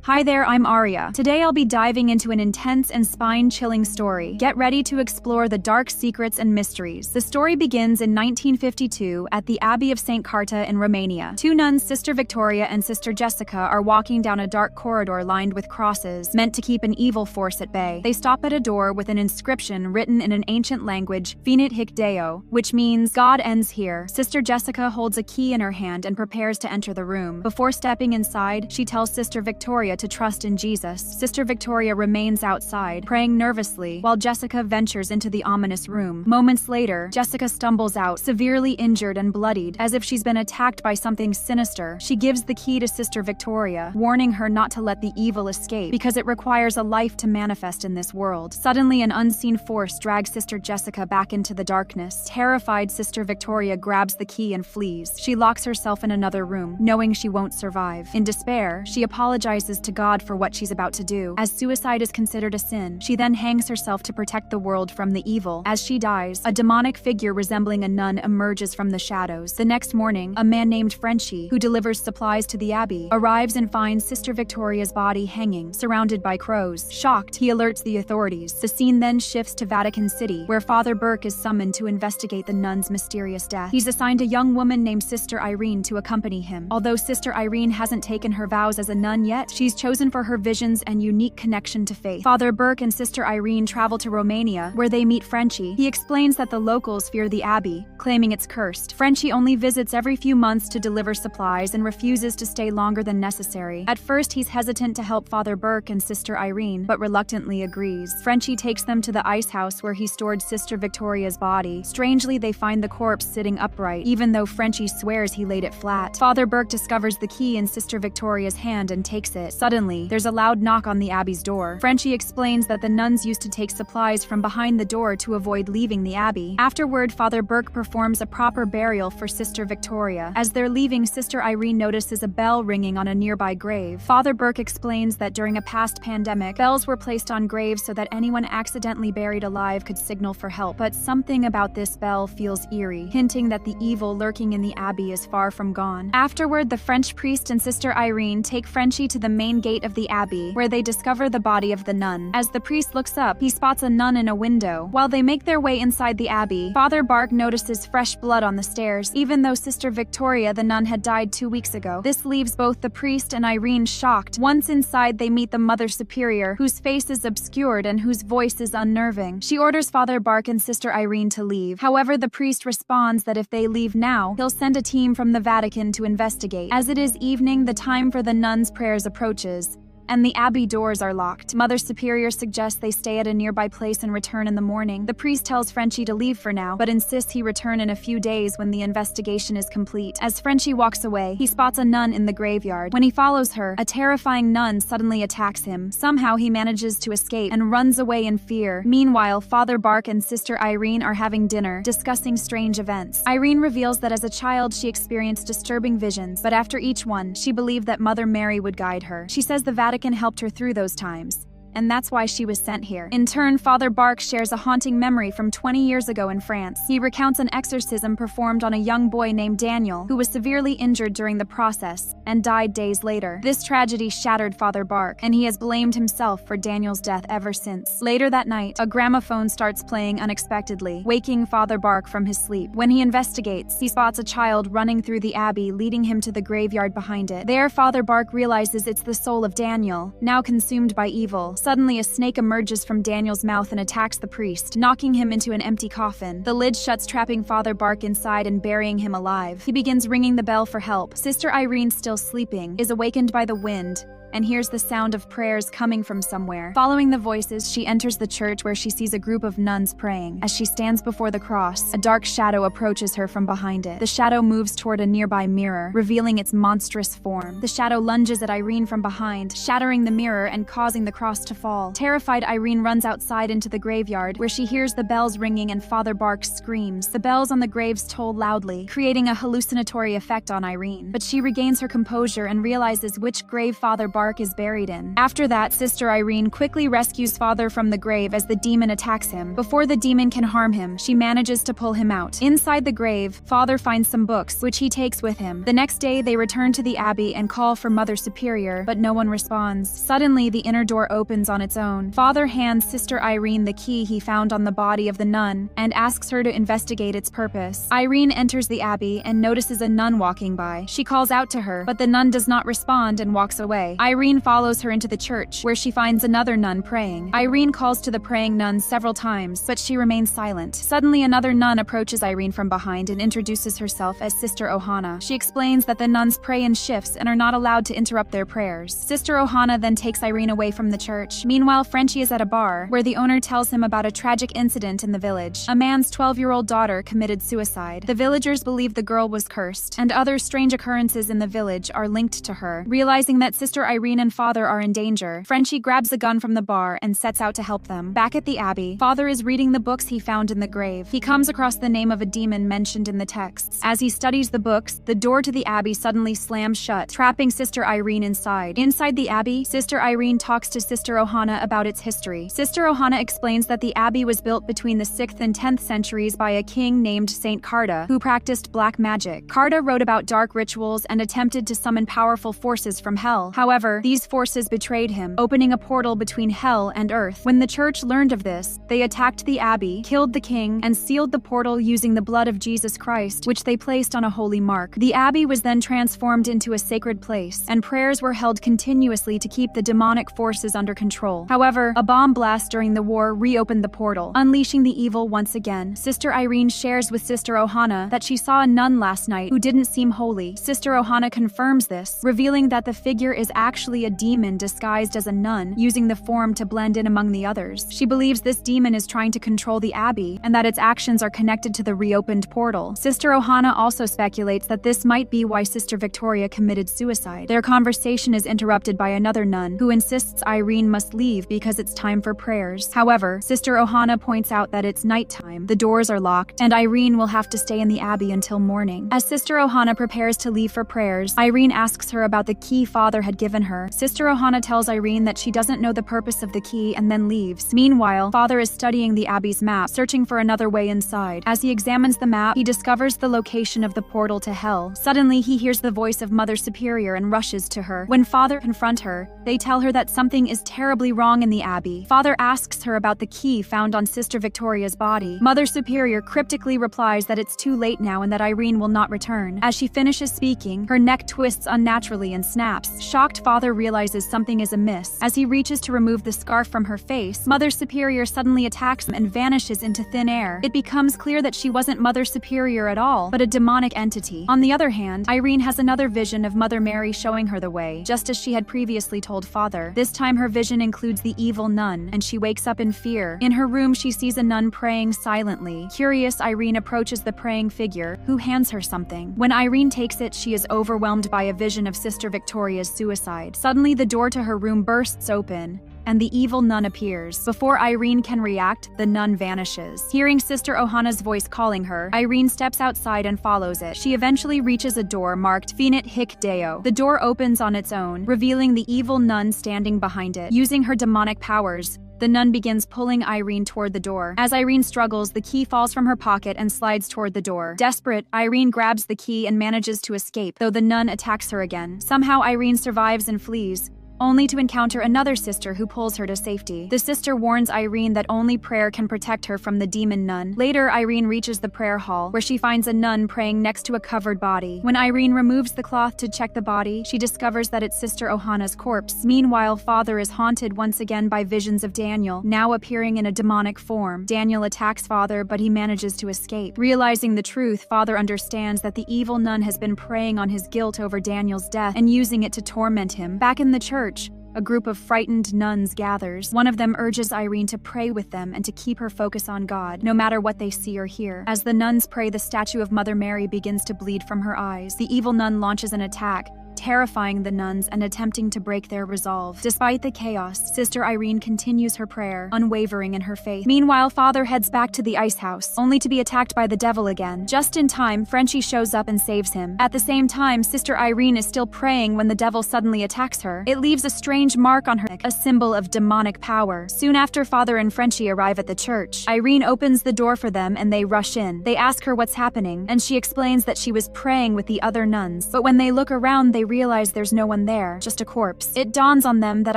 Hi there, I'm Aria. Today I'll be diving into an intense and spine-chilling story. Get ready to explore the dark secrets and mysteries. The story begins in 1952 at the Abbey of St. Carta in Romania. Two nuns, Sister Victoria and Sister Jessica, are walking down a dark corridor lined with crosses, meant to keep an evil force at bay. They stop at a door with an inscription written in an ancient language, Finit hic Deo, which means, God ends here. Sister Jessica holds a key in her hand and prepares to enter the room. Before stepping inside, she tells Sister Victoria to trust in Jesus. Sister Victoria remains outside, praying nervously, while Jessica ventures into the ominous room. Moments later, Jessica stumbles out, severely injured and bloodied, as if she's been attacked by something sinister. She gives the key to Sister Victoria, warning her not to let the evil escape, because it requires a life to manifest in this world. Suddenly, an unseen force drags Sister Jessica back into the darkness. Terrified, Sister Victoria grabs the key and flees. She locks herself in another room, knowing she won't survive. In despair, she apologizes to God for what she's about to do, as suicide is considered a sin. She then hangs herself to protect the world from the evil. As she dies, a demonic figure resembling a nun emerges from the shadows. The next morning, a man named Frenchie, who delivers supplies to the abbey, arrives and finds Sister Victoria's body hanging, surrounded by crows. Shocked, he alerts the authorities. The scene then shifts to Vatican City, where Father Burke is summoned to investigate the nun's mysterious death. He's assigned a young woman named Sister Irene to accompany him. Although Sister Irene hasn't taken her vows as a nun yet, she's chosen for her visions and unique connection to faith. Father Burke and Sister Irene travel to Romania, where they meet Frenchie. He explains that the locals fear the abbey, claiming it's cursed. Frenchie only visits every few months to deliver supplies and refuses to stay longer than necessary. At first, he's hesitant to help Father Burke and Sister Irene, but reluctantly agrees. Frenchie takes them to the ice house where he stored Sister Victoria's body. Strangely, they find the corpse sitting upright, even though Frenchie swears he laid it flat. Father Burke discovers the key in Sister Victoria's hand and takes it. Suddenly, there's a loud knock on the abbey's door. Frenchie explains that the nuns used to take supplies from behind the door to avoid leaving the abbey. Afterward, Father Burke performs a proper burial for Sister Victoria. As they're leaving, Sister Irene notices a bell ringing on a nearby grave. Father Burke explains that during a past pandemic, bells were placed on graves so that anyone accidentally buried alive could signal for help. But something about this bell feels eerie, hinting that the evil lurking in the abbey is far from gone. Afterward, the French priest and Sister Irene take Frenchie to the main gate of the abbey, where they discover the body of the nun. As the priest looks up, he spots a nun in a window. While they make their way inside the abbey, Father Burke notices fresh blood on the stairs, even though Sister Victoria, the nun, had died 2 weeks ago. This leaves both the priest and Irene shocked. Once inside, they meet the Mother Superior, whose face is obscured and whose voice is unnerving. She orders Father Burke and Sister Irene to leave. However, the priest responds that if they leave now, he'll send a team from the Vatican to investigate. As it is evening, the time for the nuns' prayers approaches, and the abbey doors are locked. Mother Superior suggests they stay at a nearby place and return in the morning. The priest tells Frenchie to leave for now, but insists he return in a few days when the investigation is complete. As Frenchie walks away, he spots a nun in the graveyard. When he follows her, a terrifying nun suddenly attacks him. Somehow he manages to escape and runs away in fear. Meanwhile, Father Burke and Sister Irene are having dinner, discussing strange events. Irene reveals that as a child she experienced disturbing visions, but after each one, she believed that Mother Mary would guide her. She says the Vatican helped her through those times, and that's why she was sent here. In turn, Father Burke shares a haunting memory from 20 years ago in France. He recounts an exorcism performed on a young boy named Daniel, who was severely injured during the process and died days later. This tragedy shattered Father Burke, and he has blamed himself for Daniel's death ever since. Later that night, a gramophone starts playing unexpectedly, waking Father Burke from his sleep. When he investigates, he spots a child running through the abbey, leading him to the graveyard behind it. There, Father Burke realizes it's the soul of Daniel, now consumed by evil. Suddenly, a snake emerges from Daniel's mouth and attacks the priest, knocking him into an empty coffin. The lid shuts, trapping Father Burke inside and burying him alive. He begins ringing the bell for help. Sister Irene, still sleeping, is awakened by the wind and hears the sound of prayers coming from somewhere. Following the voices, she enters the church where she sees a group of nuns praying. As she stands before the cross, a dark shadow approaches her from behind it. The shadow moves toward a nearby mirror, revealing its monstrous form. The shadow lunges at Irene from behind, shattering the mirror and causing the cross to fall. Terrified, Irene runs outside into the graveyard, where she hears the bells ringing and Father Burke screams. The bells on the graves toll loudly, creating a hallucinatory effect on Irene. But she regains her composure and realizes which grave Father Burke bark is buried in. After that, Sister Irene quickly rescues Father from the grave as the demon attacks him. Before the demon can harm him, she manages to pull him out. Inside the grave, Father finds some books, which he takes with him. The next day, they return to the abbey and call for Mother Superior, but no one responds. Suddenly, the inner door opens on its own. Father hands Sister Irene the key he found on the body of the nun and asks her to investigate its purpose. Irene enters the abbey and notices a nun walking by. She calls out to her, but the nun does not respond and walks away. Irene follows her into the church, where she finds another nun praying. Irene calls to the praying nun several times, but she remains silent. Suddenly, another nun approaches Irene from behind and introduces herself as Sister Ohana. She explains that the nuns pray in shifts and are not allowed to interrupt their prayers. Sister Ohana then takes Irene away from the church. Meanwhile, Frenchie is at a bar, where the owner tells him about a tragic incident in the village. A man's 12-year-old daughter committed suicide. The villagers believe the girl was cursed, and other strange occurrences in the village are linked to her. Realizing that Sister Irene and Father are in danger, Frenchie grabs a gun from the bar and sets out to help them. Back at the abbey, Father is reading the books he found in the grave. He comes across the name of a demon mentioned in the texts. As he studies the books, the door to the abbey suddenly slams shut, trapping Sister Irene inside. Inside the abbey, Sister Irene talks to Sister Ohana about its history. Sister Ohana explains that the abbey was built between the 6th and 10th centuries by a king named Saint Carta, who practiced black magic. Carta wrote about dark rituals and attempted to summon powerful forces from hell. However, these forces betrayed him, opening a portal between hell and earth. When the church learned of this, they attacked the abbey, killed the king, and sealed the portal using the blood of Jesus Christ, which they placed on a holy mark. The abbey was then transformed into a sacred place, and prayers were held continuously to keep the demonic forces under control. However, a bomb blast during the war reopened the portal, unleashing the evil once again. Sister Irene shares with Sister Ohana that she saw a nun last night who didn't seem holy. Sister Ohana confirms this, revealing that the figure is actually a demon disguised as a nun, using the form to blend in among the others. She believes this demon is trying to control the abbey, and that its actions are connected to the reopened portal. Sister Ohana also speculates that this might be why Sister Victoria committed suicide. Their conversation is interrupted by another nun, who insists Irene must leave because it's time for prayers. However, Sister Ohana points out that it's nighttime, the doors are locked, and Irene will have to stay in the abbey until morning. As Sister Ohana prepares to leave for prayers, Irene asks her about the key Father had given her. Sister Ohana tells Irene that she doesn't know the purpose of the key and then leaves. Meanwhile, Father is studying the abbey's map, searching for another way inside. As he examines the map, he discovers the location of the portal to hell. Suddenly, he hears the voice of Mother Superior and rushes to her. When Father confronts her, they tell her that something is terribly wrong in the abbey. Father asks her about the key found on Sister Victoria's body. Mother Superior cryptically replies that it's too late now and that Irene will not return. As she finishes speaking, her neck twists unnaturally and snaps. Shocked, Father realizes something is amiss. As he reaches to remove the scarf from her face, Mother Superior suddenly attacks him and vanishes into thin air. It becomes clear that she wasn't Mother Superior at all, but a demonic entity. On the other hand, Irene has another vision of Mother Mary showing her the way, just as she had previously told Father. This time her vision includes the evil nun, and she wakes up in fear. In her room, she sees a nun praying silently. Curious, Irene approaches the praying figure, who hands her something. When Irene takes it, she is overwhelmed by a vision of Sister Victoria's suicide. Suddenly, the door to her room bursts open, and the evil nun appears. Before Irene can react, the nun vanishes. Hearing Sister Ohana's voice calling her, Irene steps outside and follows it. She eventually reaches a door marked Finit Hic Deo. The door opens on its own, revealing the evil nun standing behind it. Using her demonic powers, the nun begins pulling Irene toward the door. As Irene struggles, the key falls from her pocket and slides toward the door. Desperate, Irene grabs the key and manages to escape, though the nun attacks her again. Somehow Irene survives and flees, only to encounter another sister who pulls her to safety. The sister warns Irene that only prayer can protect her from the demon nun. Later, Irene reaches the prayer hall, where she finds a nun praying next to a covered body. When Irene removes the cloth to check the body, she discovers that it's Sister Ohana's corpse. Meanwhile, Father is haunted once again by visions of Daniel, now appearing in a demonic form. Daniel attacks Father, but he manages to escape. Realizing the truth, Father understands that the evil nun has been preying on his guilt over Daniel's death and using it to torment him. Back in the church, a group of frightened nuns gathers. One of them urges Irene to pray with them and to keep her focus on God, no matter what they see or hear. As the nuns pray, the statue of Mother Mary begins to bleed from her eyes. The evil nun launches an attack, terrifying the nuns and attempting to break their resolve. Despite the chaos, Sister Irene continues her prayer, unwavering in her faith. Meanwhile, Father heads back to the ice house, only to be attacked by the devil again. Just in time, Frenchie shows up and saves him. At the same time, Sister Irene is still praying when the devil suddenly attacks her. It leaves a strange mark on her neck, a symbol of demonic power. Soon after Father and Frenchie arrive at the church, Irene opens the door for them and they rush in. They ask her what's happening, and she explains that she was praying with the other nuns. But when they look around, they realize there's no one there, just a corpse. It dawns on them that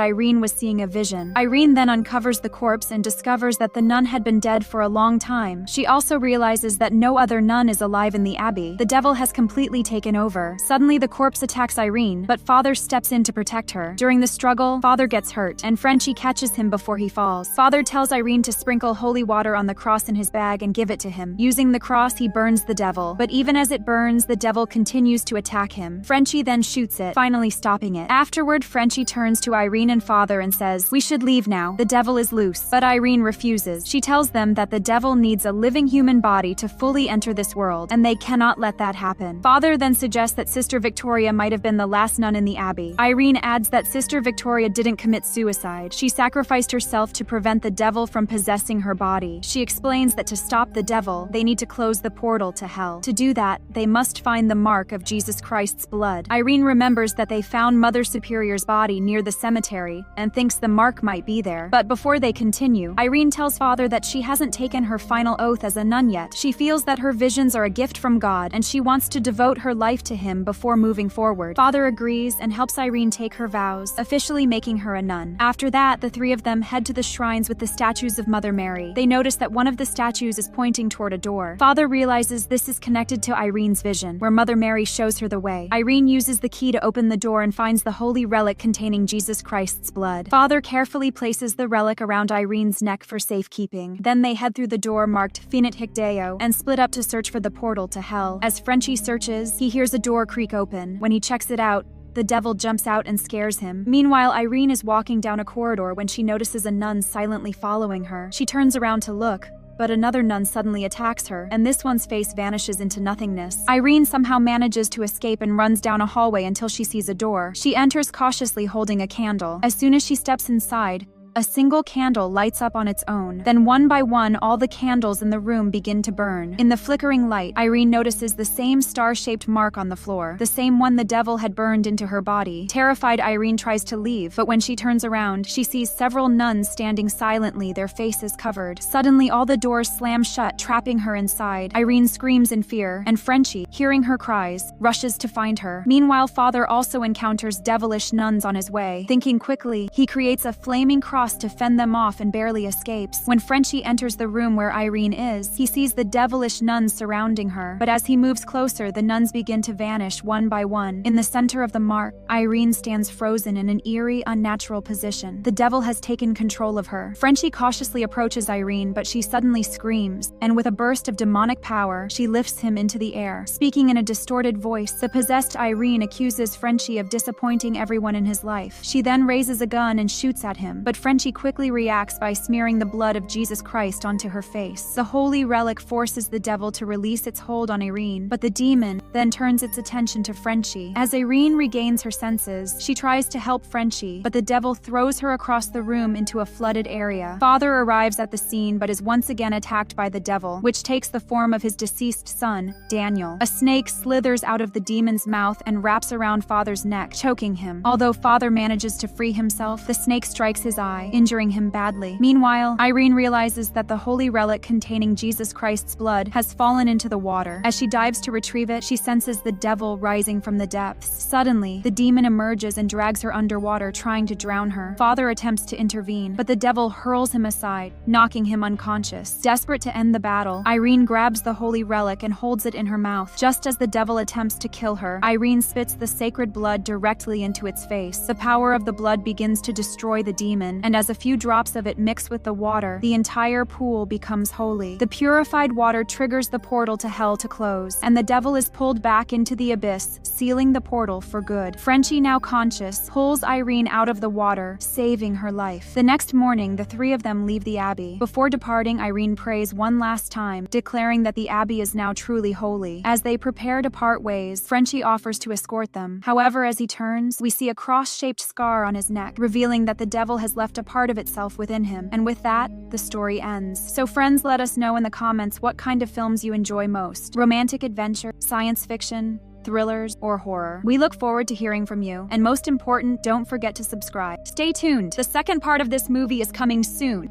Irene was seeing a vision. Irene then uncovers the corpse and discovers that the nun had been dead for a long time. She also realizes that no other nun is alive in the abbey. The devil has completely taken over. Suddenly, the corpse attacks Irene, but Father steps in to protect her. During the struggle, Father gets hurt, and Frenchie catches him before he falls. Father tells Irene to sprinkle holy water on the cross in his bag and give it to him. Using the cross, he burns the devil. But even as it burns, the devil continues to attack him. Frenchie then shoots it, finally stopping it. Afterward, Frenchie turns to Irene and Father and says, "We should leave now. The devil is loose." But Irene refuses. She tells them that the devil needs a living human body to fully enter this world, and they cannot let that happen. Father then suggests that Sister Victoria might have been the last nun in the abbey. Irene adds that Sister Victoria didn't commit suicide. She sacrificed herself to prevent the devil from possessing her body. She explains that to stop the devil, they need to close the portal to hell. To do that, they must find the mark of Jesus Christ's blood. Irene remembers that they found Mother Superior's body near the cemetery and thinks the mark might be there. But before they continue, Irene tells Father that she hasn't taken her final oath as a nun yet. She feels that her visions are a gift from God and she wants to devote her life to him before moving forward. Father agrees and helps Irene take her vows, officially making her a nun. After that, the three of them head to the shrines with the statues of Mother Mary. They notice that one of the statues is pointing toward a door. Father realizes this is connected to Irene's vision, where Mother Mary shows her the way. Irene uses the key to open the door and finds the holy relic containing Jesus Christ's blood. Father carefully places the relic around Irene's neck for safekeeping. Then they head through the door marked Finit Hic Deo and split up to search for the portal to hell. As Frenchie searches, he hears a door creak open. When he checks it out, the devil jumps out and scares him. Meanwhile, Irene is walking down a corridor when she notices a nun silently following her. She turns around to look, but another nun suddenly attacks her, and this one's face vanishes into nothingness. Irene somehow manages to escape and runs down a hallway until she sees a door. She enters cautiously holding a candle. As soon as she steps inside, a single candle lights up on its own. Then one by one, all the candles in the room begin to burn. In the flickering light, Irene notices the same star-shaped mark on the floor, the same one the devil had burned into her body. Terrified, Irene tries to leave, but when she turns around, she sees several nuns standing silently, their faces covered. Suddenly, all the doors slam shut, trapping her inside. Irene screams in fear, and Frenchie, hearing her cries, rushes to find her. Meanwhile, Father also encounters devilish nuns on his way. Thinking quickly, he creates a flaming cross to fend them off and barely escapes. When Frenchie enters the room where Irene is, he sees the devilish nuns surrounding her. But as he moves closer, the nuns begin to vanish one by one. In the center of the mark, Irene stands frozen in an eerie, unnatural position. The devil has taken control of her. Frenchie cautiously approaches Irene, but she suddenly screams, and with a burst of demonic power, she lifts him into the air. Speaking in a distorted voice, the possessed Irene accuses Frenchie of disappointing everyone in his life. She then raises a gun and shoots at him, but Frenchie quickly reacts by smearing the blood of Jesus Christ onto her face. The holy relic forces the devil to release its hold on Irene, but the demon then turns its attention to Frenchie. As Irene regains her senses, she tries to help Frenchie, but the devil throws her across the room into a flooded area. Father arrives at the scene but is once again attacked by the devil, which takes the form of his deceased son, Daniel. A snake slithers out of the demon's mouth and wraps around Father's neck, choking him. Although Father manages to free himself, the snake strikes his eye, injuring him badly. Meanwhile, Irene realizes that the holy relic containing Jesus Christ's blood has fallen into the water. As she dives to retrieve it, she senses the devil rising from the depths. Suddenly, the demon emerges and drags her underwater, trying to drown her. Father attempts to intervene, but the devil hurls him aside, knocking him unconscious. Desperate to end the battle, Irene grabs the holy relic and holds it in her mouth. Just as the devil attempts to kill her, Irene spits the sacred blood directly into its face. The power of the blood begins to destroy the demon, and and as a few drops of it mix with the water, the entire pool becomes holy. The purified water triggers the portal to hell to close, and the devil is pulled back into the abyss, sealing the portal for good. Frenchie, now conscious, pulls Irene out of the water, saving her life. The next morning, the three of them leave the abbey. Before departing, Irene prays one last time, declaring that the abbey is now truly holy. As they prepare to part ways, Frenchie offers to escort them. However, as he turns, we see a cross-shaped scar on his neck, revealing that the devil has left a part of itself within him. And with that, the story ends. So friends, let us know in the comments what kind of films you enjoy most: romantic adventure, science fiction, thrillers, or horror. We look forward to hearing from you. And most important, don't forget to subscribe. Stay tuned. The second part of this movie is coming soon.